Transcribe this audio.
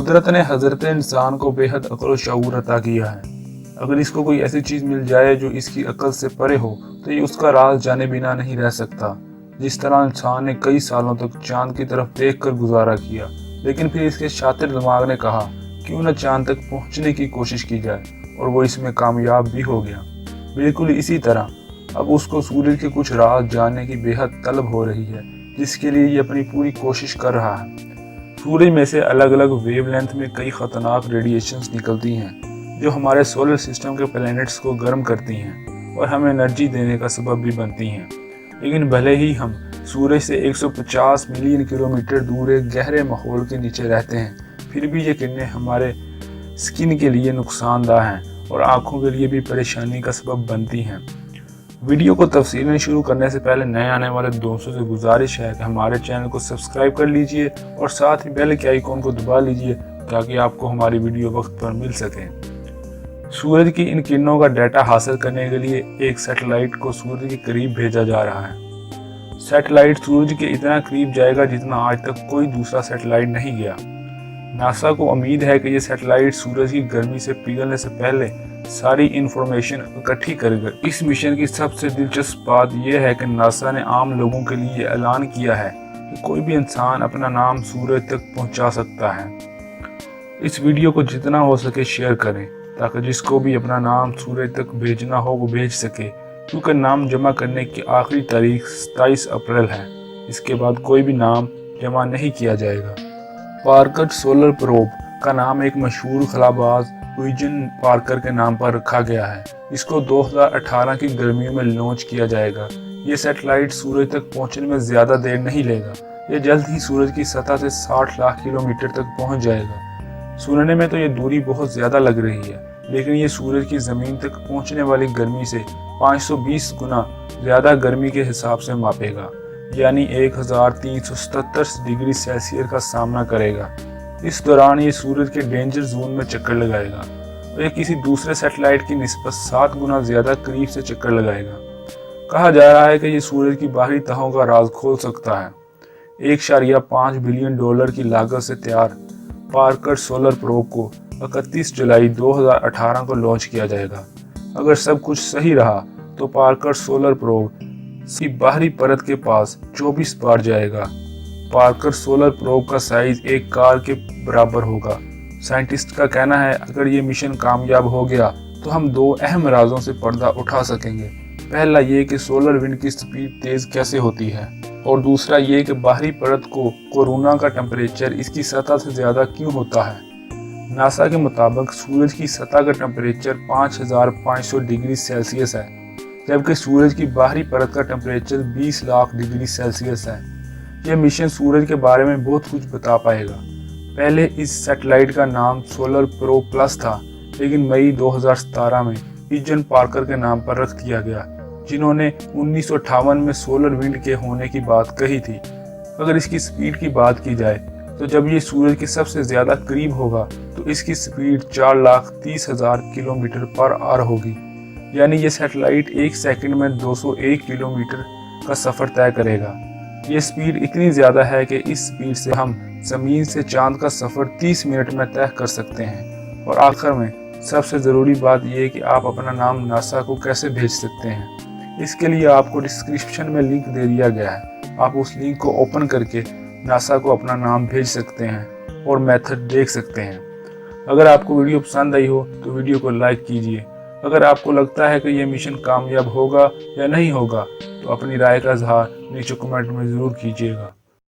कुदरत ने हजरत इंसान को बेहद अक्ल और शऊर अता किया है। अगर इसको कोई ऐसी चीज़ मिल जाए जो इसकी अक्ल से परे हो तो ये उसका राज जाने बिना नहीं रह सकता। जिस तरह इंसान ने कई सालों तक चांद की तरफ देख कर गुजारा किया, लेकिन फिर इसके शातिर दिमाग ने कहा क्यों न चांद तक पहुंचने की कोशिश की जाए, और वो इसमें कामयाब भी हो गया। बिल्कुल इसी तरह अब उसको सूरज के कुछ राज जानने की बेहद तलब हो रही है, जिसके लिए ये अपनी पूरी कोशिश कर रहा है। सूरज में से अलग अलग वेवलेंथ में कई खतरनाक रेडिएशंस निकलती हैं जो हमारे सोलर सिस्टम के प्लैनेट्स को गर्म करती हैं और हमें एनर्जी देने का सबब भी बनती हैं। लेकिन भले ही हम सूरज से 150 मिलियन किलोमीटर दूर एक गहरे माहौल के नीचे रहते हैं, फिर भी ये किरणें हमारे स्किन के लिए नुकसानदाह हैं और आँखों के लिए भी परेशानी का सबब बनती हैं। वीडियो को तफसील में शुरू करने से पहले नए आने वाले दोस्तों से गुजारिश है कि हमारे चैनल को सब्सक्राइब कर लीजिए और साथ ही बेल के आइकॉन को दबा लीजिए ताकि आपको हमारी वीडियो वक्त पर मिल सके। सूरज की इन किरणों का डाटा हासिल करने के लिए एक सैटेलाइट को सूरज के करीब भेजा जा रहा है। सैटेलाइट सूरज के इतना करीब जाएगा जितना आज तक कोई दूसरा सैटेलाइट नहीं गया। नासा को उम्मीद है कि यह सैटेलाइट सूरज की गर्मी से पिघलने से पहले सारी इंफॉर्मेशन इकट्ठी करेगा। इस मिशन की सबसे दिलचस्प बात यह है कि नासा ने आम लोगों के लिए ऐलान किया है कि कोई भी इंसान अपना नाम सूरज तक पहुंचा सकता है। इस वीडियो को जितना हो सके शेयर करें ताकि जिसको भी अपना नाम सूरज तक भेजना हो वो भेज सके, क्योंकि नाम जमा करने की आखिरी तारीख 27 अप्रैल है। इसके बाद कोई भी नाम जमा नहीं किया जाएगा। पार्कर सोलर प्रोब का नाम एक मशहूर खलाबाज विजन पार्कर के नाम पर रखा गया है। इसको 2018 की गर्मियों में लॉन्च किया जाएगा। ये सैटेलाइट सूरज तक पहुंचने में ज़्यादा देर नहीं लेगा। ये जल्द ही सूरज की सतह से 60 लाख किलोमीटर तक पहुंच जाएगा। सुनने में तो ये दूरी बहुत ज़्यादा लग रही है, लेकिन ये सूरज की ज़मीन तक पहुंचने वाली गर्मी से 520 गुना ज़्यादा गर्मी के हिसाब से मापेगा, यानी 1377 डिग्री सेल्सियस का सामना करेगा। इस दौरान ये सूरज के डेंजर जोन में चक्कर लगाएगा और ये किसी दूसरे सैटेलाइट की निस्बत 7 गुना ज़्यादा करीब से चक्कर लगाएगा। कहा जा रहा है कि ये सूरज की बाहरी तहों का राज खोल सकता है। 1.5 बिलियन डॉलर की लागत से तैयार पार्कर सोलर प्रोब को 31 जुलाई 2018 को लॉन्च किया जाएगा। अगर सब कुछ सही रहा तो पार्कर सोलर प्रोब की बाहरी परत के पास 24 बार जाएगा। पार्कर सोलर प्रोब का साइज एक कार के बराबर होगा। साइंटिस्ट का कहना है अगर ये मिशन कामयाब हो गया तो हम 2 अहम राजों से पर्दा उठा सकेंगे। पहला ये कि सोलर विंड की स्पीड तेज कैसे होती है, और दूसरा ये कि बाहरी परत को कोरोना का टेम्परेचर इसकी सतह से ज़्यादा क्यों होता है। नासा के मुताबिक सूरज की सतह का टेम्परेचर 5500 डिग्री सेल्सियस है, जबकि सूरज की बाहरी परत का टेम्परेचर 20 लाख डिग्री सेल्सियस है। यह मिशन सूरज के बारे में बहुत कुछ बता पाएगा। पहले इस सैटेलाइट का नाम सोलर प्रो प्लस था, लेकिन मई 2017 में विजन पार्कर के नाम पर रख दिया गया, जिन्होंने 1958 में सोलर विंड के होने की बात कही थी। अगर इसकी स्पीड की बात की जाए तो जब ये सूरज के सबसे ज़्यादा करीब होगा तो इसकी स्पीड 4,30,000 किलोमीटर पर आवर होगी, यानी ये सैटेलाइट 1 सेकंड में 201 किलोमीटर का सफ़र तय करेगा। ये स्पीड इतनी ज़्यादा है कि इस स्पीड से हम ज़मीन से चांद का सफ़र 30 मिनट में तय कर सकते हैं। और आखिर में सबसे ज़रूरी बात यह है कि आप अपना नाम नासा को कैसे भेज सकते हैं। इसके लिए आपको डिस्क्रिप्शन में लिंक दे दिया गया है। आप उस लिंक को ओपन करके नासा को अपना नाम भेज सकते हैं और मेथड देख सकते हैं। अगर आपको वीडियो पसंद आई हो तो वीडियो को लाइक कीजिए। अगर आपको लगता है कि यह मिशन कामयाब होगा या नहीं होगा तो अपनी राय का इजहार नीचे कमेंट में ज़रूर कीजिएगा।